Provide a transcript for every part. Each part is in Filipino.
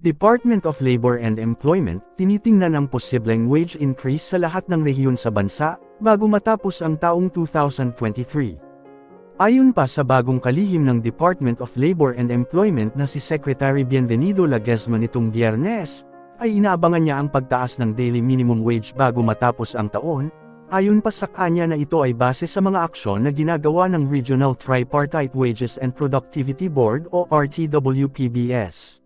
Department of Labor and Employment, tinitingnan ang posibleng wage increase sa lahat ng rehiyon sa bansa, bago matapos ang taong 2023. Ayon pa sa bagong kalihim ng Department of Labor and Employment na si Secretary Bienvenido Ledesma nitong Biyernes, ay inaabangan niya ang pagtaas ng daily minimum wage bago matapos ang taon. Ayon pa sa kanya na ito ay base sa mga aksyon na ginagawa ng Regional Tripartite Wages and Productivity Board o RTWPBS.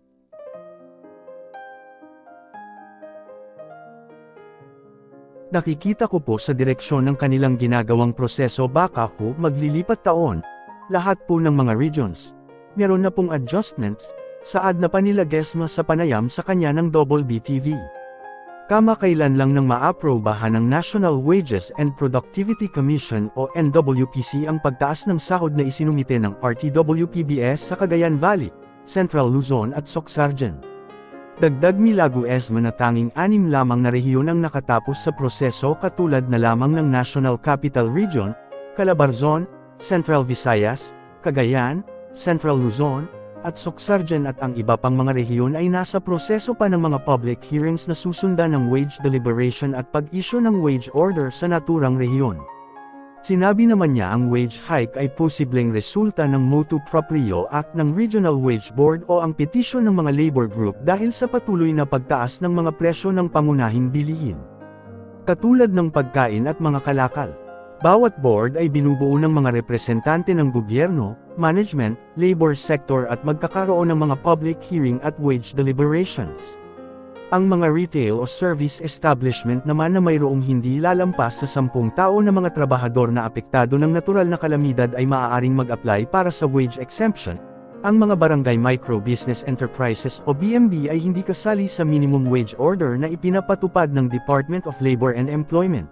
Nakikita ko po sa direksyon ng kanilang ginagawang proseso baka po maglilipat taon. Lahat po ng mga regions. Meron na pong adjustments, saad na pa ni Ledesma sa panayam sa kanya ng Double BTV. Kamakailan lang nang maaprobahan ng National Wages and Productivity Commission o NWPC ang pagtaas ng sahod na isinumite ng RTWPBS sa Cagayan Valley, Central Luzon at Sorsogon. Dagdag ni Ledesma na tanging 6 lamang na rehiyon ang nakatapos sa proseso katulad na lamang ng National Capital Region, Calabarzon, Central Visayas, Cagayan, Central Luzon, at Sorsogon at ang iba pang mga rehiyon ay nasa proseso pa ng mga public hearings na susundan ng wage deliberation at pag-issue ng wage order sa naturang rehiyon. Sinabi naman niya ang wage hike ay posibleng resulta ng motu proprio act ng Regional Wage Board o ang petisyon ng mga labor group dahil sa patuloy na pagtaas ng mga presyo ng pangunahing bilihin. Katulad ng pagkain at mga kalakal. Bawat board ay binubuo ng mga representante ng gobyerno, management, labor sector at magkakaroon ng mga public hearing at wage deliberations. Ang mga retail o service establishment naman na mayroong hindi lalampas sa 10 tao na mga trabahador na apektado ng natural na kalamidad ay maaaring mag-apply para sa wage exemption. Ang mga barangay micro business enterprises o BMB ay hindi kasali sa minimum wage order na ipinapatupad ng Department of Labor and Employment.